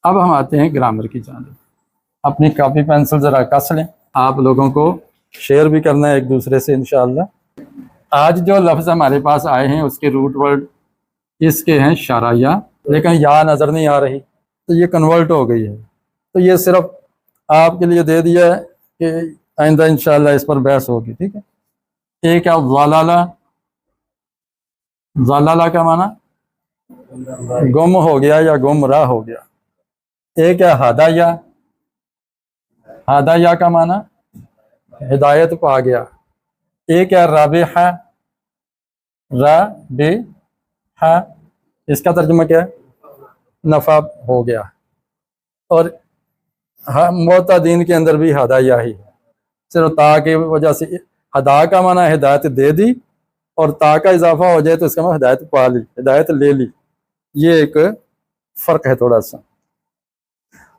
अब हम आते हैं ग्रामर की जानिब। अपनी कॉपी पेंसिल ज़रा कस लें, आप लोगों को शेयर भी करना है एक दूसरे से इंशाअल्लाह। आज जो लफ्ज़ हमारे पास आए हैं उसके रूट वर्ड इसके हैं शराया, लेकिन या नज़र नहीं आ रही तो ये कन्वर्ट हो गई है। तो ये सिर्फ आपके लिए दे दिया है कि आइंदा इंशाअल्लाह इस पर बहस होगी, ठीक है। एक है ज़लाला, ज़लाला का माना गुम हो गया या गुमराह हो गया। एक है हदाया, हदाया का माना हिदायत पा गया। एक है राबिहा, राबिहा इसका तर्जुमा क्या है, नफ़ा हो गया। और मोतदीन के अंदर भी हदाया ही है, सिर्फ ता की वजह से। हदा का माना हिदायत दे दी और ता का इजाफा हो जाए तो इसका मतलब हिदायत पा ली, हिदायत ले ली। ये एक फ़र्क है थोड़ा सा।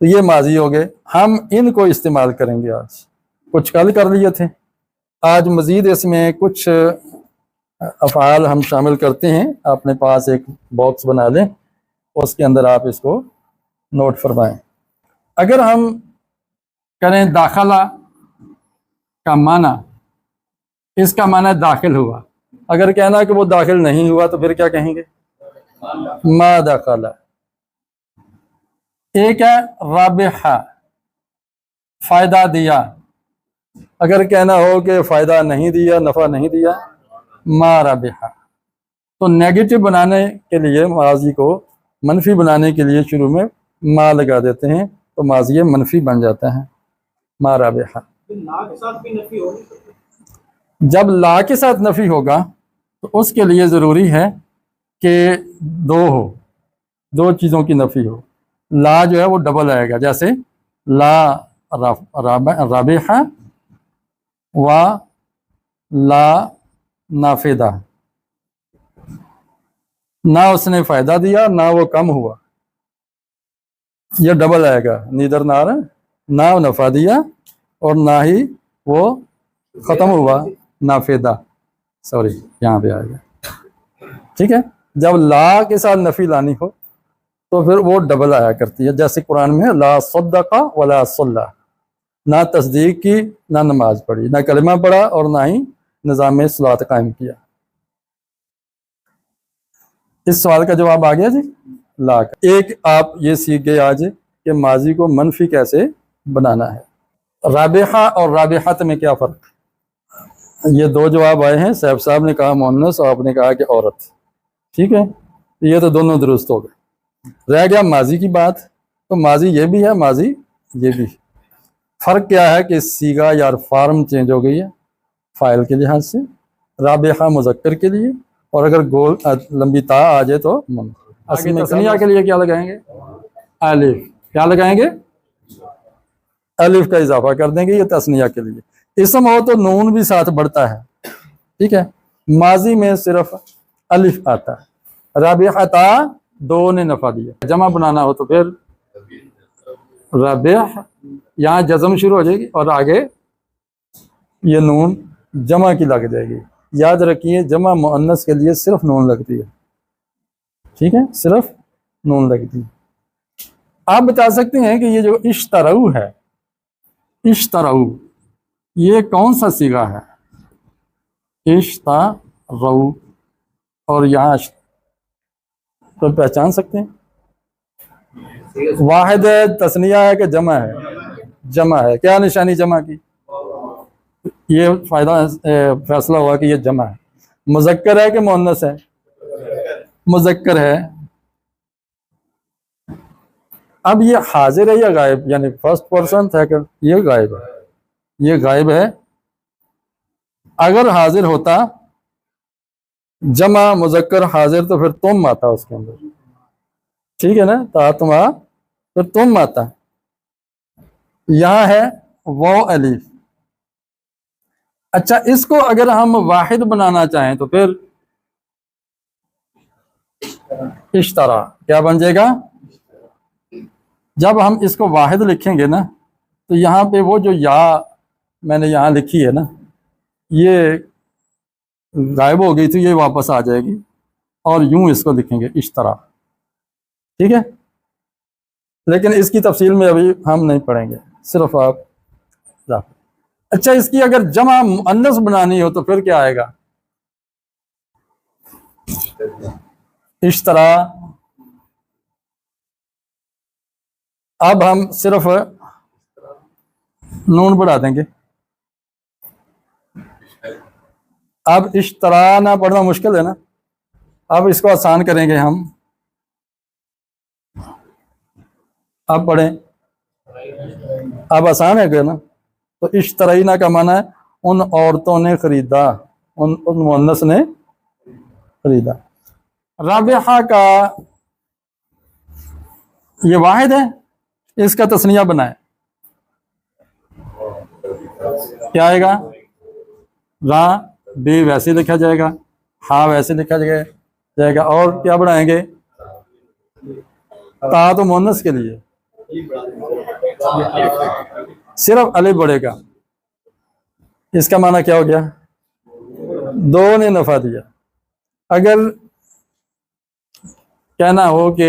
तो ये माजी हो गए, हम इनको इस्तेमाल करेंगे। आज कुछ कल कर लिए थे, आज मज़ीद इसमें कुछ अफ़आल हम शामिल करते हैं। अपने पास एक बॉक्स बना लें, उसके अंदर आप इसको नोट फरमाएं। अगर हम करें दाखला का माना, इसका माना दाखिल हुआ। अगर कहना कि वो दाखिल नहीं हुआ तो फिर क्या कहेंगे, मा दाखला। एक है राबिहा, फ़ायदा दिया। अगर कहना हो कि फ़ायदा नहीं दिया, नफ़ा नहीं दिया, मा राबिहा। तो नेगेटिव बनाने के लिए, माजी को मनफी बनाने के लिए शुरू में मा लगा देते हैं, तो माजी मनफी बन जाता है, मा राबिहा। जब ला के साथ नफ़ी होगा तो उसके लिए ज़रूरी है कि दो चीज़ों की नफ़ी हो। ला जो है वो डबल आएगा, जैसे ला राबिहा व ला नाफिदा, ना उसने फ़ायदा दिया ना वो कम हुआ, यह डबल आएगा। नीदर नार, ना नफ़ा दिया और ना ही वो ख़त्म हुआ, नाफिदा, सॉरी यहाँ पे आएगा, ठीक है। जब ला के साथ नफ़ी लानी हो तो फिर वो डबल आया करती है। जैसे कुरान में ला सद्दक़ा वला सल्ला, ना तस्दीक की, ना नमाज पढ़ी, ना कलमा पढ़ा और ना ही निज़ाम सलात कायम किया। इस सवाल का जवाब आ गया जी, ला का। एक आप ये सीख गए आज कि माजी को मनफी कैसे बनाना है। राबिहा और राबिहत में क्या फ़र्क, ये दो जवाब आए हैं। सैफ साहब ने कहा मुअन्नस और आपने कहा कि औरत, ठीक है। ये तो दोनों दुरुस्त हो गए। रह गया माजी की बात। तो माजी ये भी है, माजी ये भी। फ़र्क क्या है कि सीगा या फार्म चेंज हो गई है फ़ाइल के लिहाज से, राबिहा मुज़क्कर के लिए, और अगर गोल लंबी ता आ जाए तो तस्निया के लिए क्या लगाएंगे, अलिफ। क्या लगाएंगे, अलिफ का इजाफा कर देंगे, ये तस्निया के लिए। इसम हो तो नून भी साथ बढ़ता है, ठीक है। माजी में सिर्फ अलिफ आता है। राबिहता दो ने नफ़ा दिया। जमा बनाना हो तो फिर राबिह, यहाँ जज़म शुरू हो जाएगी और आगे ये नून जमा की लग जाएगी। याद रखिए जमा मुअन्नस के लिए सिर्फ नून लगती है, ठीक है, सिर्फ नून लगती है। आप बता सकते हैं कि ये जो इश्तरऊ है, इश्तरऊ ये कौन सा सीगा है, इश्तरऊ, और यहाँ तो पहचान सकते हैं, वाहिद है, तस्निया है कि जमा है, जमा है। क्या निशानी जमा की, ये फैसला हुआ कि ये जमा है। मुज़क्कर है कि मुअन्नस है, मुज़क्कर है। अब ये हाजिर है या गायब, यानी फर्स्ट पर्सन सेकंड, ये गायब है, ये गायब है। अगर हाजिर होता जमा मुज़क्कर हाजिर तो फिर तुम आता उसके अंदर, ठीक है ना, तातुमा, फिर तुम आता। यहाँ है वो अलीफ। अच्छा, इसको अगर हम वाहिद बनाना चाहें तो फिर इश्तरा, क्या बन जाएगा। जब हम इसको वाहिद लिखेंगे ना तो यहाँ पे वो जो या मैंने यहाँ लिखी है ना, ये गायब हो गई थी, ये वापस आ जाएगी और यूं इसको लिखेंगे इश्तरा, ठीक है। लेकिन इसकी तफसील में अभी हम नहीं पढ़ेंगे, सिर्फ आप। अच्छा, इसकी अगर जमा मुअन्नस बनानी हो तो फिर क्या आएगा? इश्तरा। अब हम सिर्फ नून बढ़ा देंगे। अब इश्तरा ना पढ़ना मुश्किल है ना, अब इसको आसान करेंगे हम। अब पढ़ें, अब आसान है क्या ना? तो इश्तराइना का माना है उन औरतों ने खरीदा, उन मुअन्नस ने खरीदा। राबिहा का ये वाहिद है, इसका तस्निया बनाए, क्या आएगा? रा बे वैसे लिखा जाएगा, हा वैसे लिखा जाएगा, और क्या बनाएंगे? ता तो मुअन्नस के लिए सिर्फ अलिफ बढ़ेगा। इसका माना क्या हो गया? दो ने नफा दिया। अगर कहना हो कि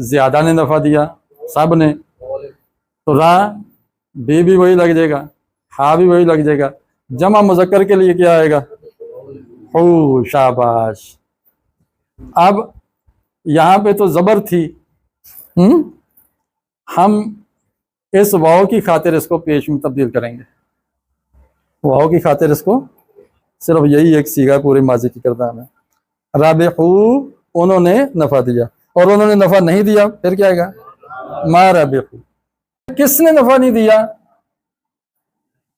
ज्यादा ने नफा दिया सब ने, तो रा बे भी वही लग जाएगा, हा भी वही लग जाएगा। जमा मुजक्कर के लिए क्या आएगा? हो, शाबाश। अब यहां पे तो जबर थी, हम इस वाव की खातिर इसको पेश में तब्दील करेंगे। वाव की खातिर इसको, सिर्फ यही एक सीगा पूरे माजी की किरदार में। राबिहू, उन्होंने नफा दिया, और उन्होंने नफा नहीं दिया, फिर क्या आएगा? मा राबिहू। किसने नफा नहीं दिया?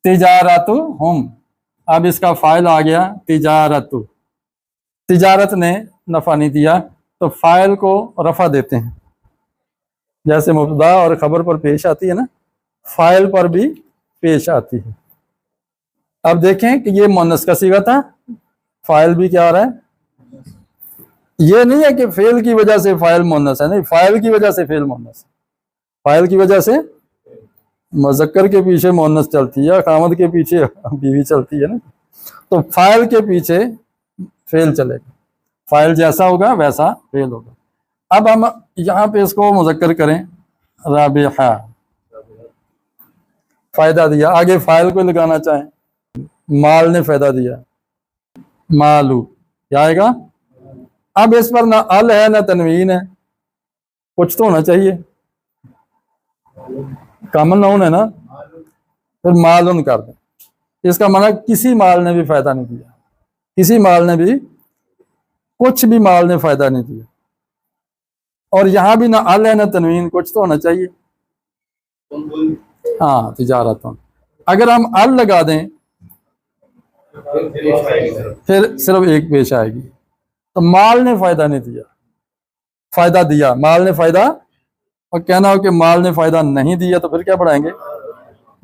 तिजारतु हुम। अब इसका फाइल आ गया तिजारतु, तिजारत ने नफा नहीं दिया, तो फाइल को रफा देते हैं, जैसे मुब्तदा और खबर पर पेश आती है ना, फाइल पर भी पेश आती है। अब देखें कि ये मुअन्नस का सीगा था, फाइल भी क्या आ रहा है? ये नहीं है कि फेल की वजह से फाइल मुअन्नस है, नहीं, फाइल की वजह से फेल मुअन्नस। फाइल की वजह से मुज़क्कर के पीछे मुअन्नस चलती है, खामद के पीछे बीवी चलती है ना, तो फाइल के पीछे फेल चलेगा। फाइल जैसा होगा वैसा फेल होगा। अब हम यहाँ पे इसको मुज़क्कर करें, राबिहा, फायदा दिया। आगे फाइल को लगाना चाहें, माल ने फायदा दिया, मालू, क्या आएगा? अब इस पर ना अल है ना तनवीन है, कुछ तो होना चाहिए, कामन नाउन है ना, फिर मालून कर दें। इसका माना किसी माल ने भी फायदा नहीं दिया, किसी माल ने भी, कुछ भी माल ने फायदा नहीं दिया। और यहां भी ना अल है ना तनवीन, कुछ तो होना चाहिए। हाँ, तिजारत। अगर हम अल लगा दें फिर सिर्फ एक पेश आएगी, तो माल ने फायदा नहीं दिया, फायदा दिया, माल ने फायदा, और कहना हो कि माल ने फायदा नहीं दिया, तो फिर क्या बढ़ाएंगे?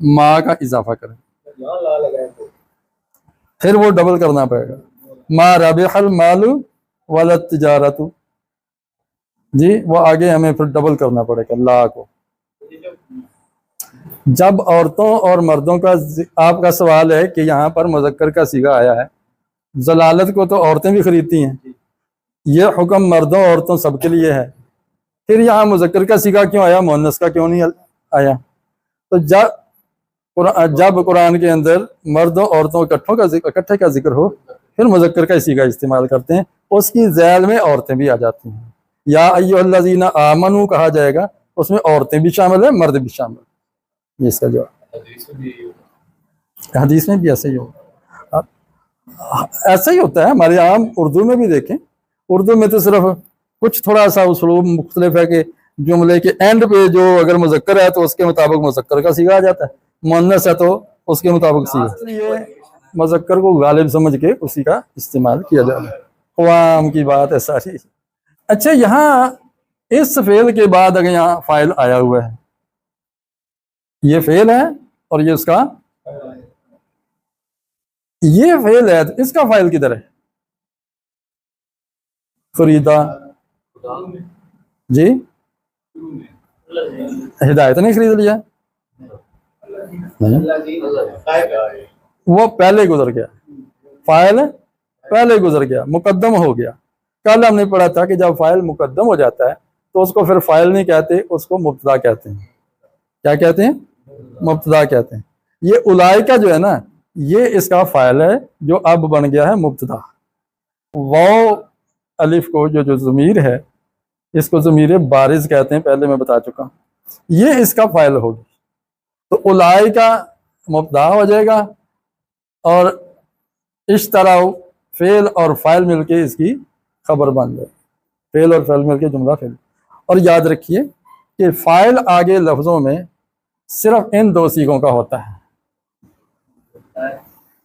माँ का इजाफा करें, फिर वो डबल करना पड़ेगा। मा रबिहल मालू वला तिजारतु, जी वो आगे हमें फिर डबल करना पड़ेगा ला को। जब औरतों और मर्दों का, आपका सवाल है कि यहाँ पर मुज़क्कर का सीगा आया है, जलालत को तो औरतें भी खरीदती हैं, ये हुक्म मर्दों औरतों सबके लिए है, फिर यहाँ मुज़क्कर का सीगा क्यों आया, मुअन्नस का क्यों नहीं आया? तो जब कुरान के अंदर मर्दों औरतों इकट्ठे का जिक्र हो, फिर मुज़क्कर का सीगा इस्तेमाल करते हैं, उसकी ज़ैल में औरतें भी आ जाती हैं। या अय्युहल्लज़ीना आमनू कहा जाएगा, उसमें औरतें भी शामिल है, मर्द भी शामिल। ये इसका जवाब। हदीस में भी ऐसे ही होगा, ऐसा ही होता है हमारे आम उर्दू में भी। देखें, उर्दू में तो सिर्फ कुछ थोड़ा सा उसलूब मुख्तलिफ है कि जुमले के एंड पे जो अगर मुज़क्कर है तो उसके मुताबिक मुज़क्कर का सीगा आ जाता है, मुअन्नस है तो उसके मुताबिक सीगा। इसलिए मुज़क्कर को गालिब समझ के उसी का इस्तेमाल किया जाता है, क़वाम की बात है सारी। अच्छा, यहाँ इस फेल के बाद अगर यहाँ फाइल आया हुआ है, ये फेल है और ये उसका, ये फेल है, तो इसका फाइल किधर है? फरीदा जी, हिदायत ने खरीद लिया नहीं, वो पहले गुजर गया, फाइल पहले गुजर गया, मुकद्दम हो गया। कल हमने पढ़ा था कि जब फाइल मुकद्दम हो जाता है तो उसको फिर फ़ाइल नहीं कहते, उसको मुब्तदा कहते हैं। क्या कहते हैं? मुब्तदा कहते हैं। ये उलाइका जो है ना, ये इसका फ़ाइल है जो अब बन गया है मुब्तदा। वाओ अलिफ को जो ज़मीर है, इसको ज़मीर बारिज़ कहते हैं, पहले मैं बता चुका हूँ। ये इसका फ़ाइल होगी, तो उलाइका मुब्तदा हो जाएगा और इस तरह फ़ेल और फ़ाइल मिलके इसकी खबर बन जाए। फ़ेल और फ़ाइल मिलके जुमला फ़ेल। और याद रखिए कि फ़ाइल आगे लफ्ज़ों में सिर्फ इन दो सीगों का होता है।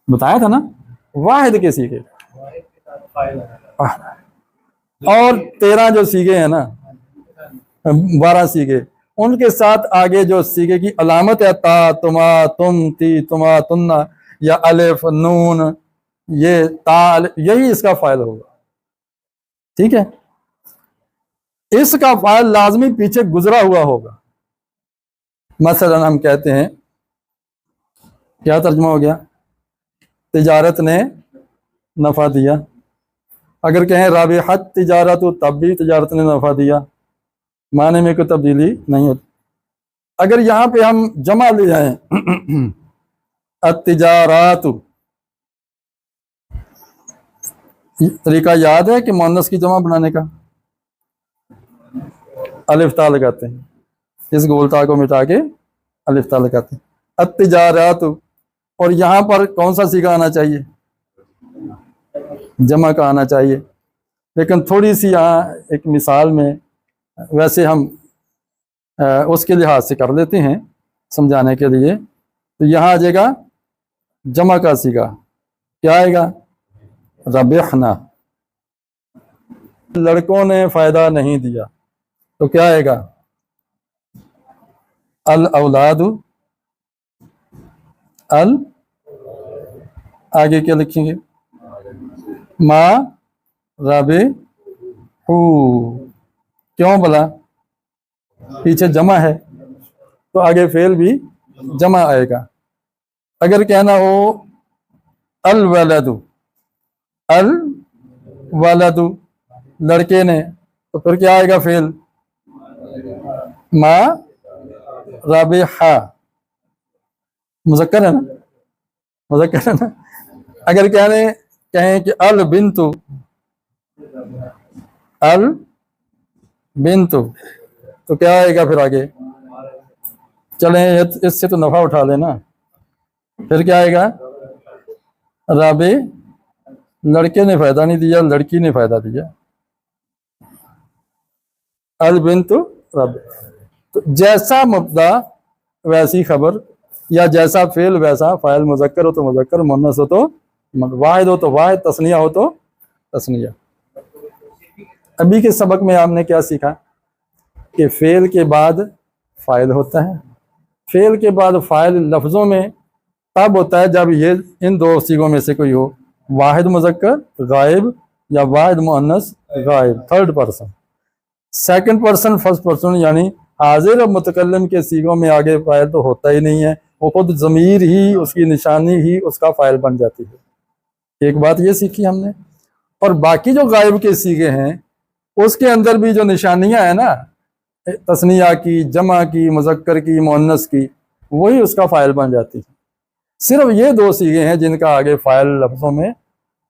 बताया था ना, वाहिद के सीगे और 13 जो सीगे हैं ना, 12 सीगे, उनके साथ आगे जो सीगे की अलामत है, ता, तुमा, तुम, ती, तुमा, तुन्ना या अलिफ, नून, ये ता, यही इसका फ़ाइल होगा। ठीक है, इसका फ़ाइल लाजमी पीछे गुजरा हुआ होगा। मसलन हम कहते हैं, क्या तर्जुमा हो गया? तिजारत ने नफ़ा दिया। अगर कहें राबिहत तिजारत, तो तब भी तिजारत ने नफ़ा दिया, माने में कोई तब्दीली नहीं होती। अगर यहाँ पे हम जमा ले जाएं अत्तिजारातु, तरीका याद है कि मुअन्नस की जमा बनाने का? अलिफ ता लगाते हैं, इस गोलता को मिटा के अलिफ ता लगाते हैं, अत्तिजारातु। और यहाँ पर कौन सा सीगा आना चाहिए? जमा का आना चाहिए। लेकिन थोड़ी सी यहाँ एक मिसाल में, वैसे हम उसके लिहाज से कर लेते हैं समझाने के लिए, तो यहाँ आ जाएगा जमा का सीगा। क्या आएगा? रबिहना। लड़कों ने फ़ायदा नहीं दिया, तो क्या आएगा? अल औलादु। अल आगे क्या लिखेंगे? मा रबे हू। क्यों भला? पीछे जमा है तो आगे फेल भी जमा आएगा। अगर कहना हो अल वलदु, अल वलदु लड़के ने, तो फिर क्या आएगा? फेल मा रबिहा, मुज़क्कर है ना, मुज़क्कर है ना। अगर कहें कि अल बिन्तु, अल बिन्तु, तो क्या आएगा फिर आगे? चलें इससे तो नफ़ा उठा लेना। फिर क्या आएगा? राबे, लड़के ने फ़ायदा नहीं दिया, लड़की ने फ़ायदा दिया। अल बिन्तु राबे, तो जैसा मुब्तदा वैसी खबर, या जैसा फेल वैसा फ़ाइल। मुज़क्कर हो तो मुज़क्कर, मुअन्नस हो तो वाहिद हो तो वाहिद, तस्निया हो तो तस्निया। अभी के सबक में आपने क्या सीखा कि फेल के बाद फ़ाइल होता है। फेल के बाद फ़ाइल लफ्ज़ों में तब होता है जब ये इन दो सीगों में से कोई हो, वाहिद मुज़क्कर गायब या वाहिद मुअन्नस गायब, third person. Second person first person यानी हाजिर और मुतकल्लिम के सीगों में आगे फ़ाइल तो होता ही नहीं है, वो खुद ज़मीर ही, उसकी निशानी ही उसका फ़ाइल बन जाती है। एक बात ये सीखी हमने। और बाकी जो गायब के सीगे हैं उसके अंदर भी जो निशानियां हैं ना, तस्निया की, जमा की, मुज़क्कर की, मुअन्नस की, वही उसका फ़ाइल बन जाती है। सिर्फ ये दो सीगे हैं जिनका आगे फ़ाइल लफ्ज़ों में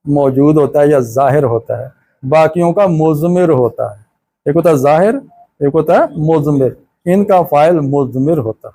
मौजूद होता है या ज़ाहिर होता है, बाकियों का मुज़मिर होता है। एक होता है ज़ाहिर, एक होता है मुज़मिर, इनका फ़ाइल मुज़मिर होता है।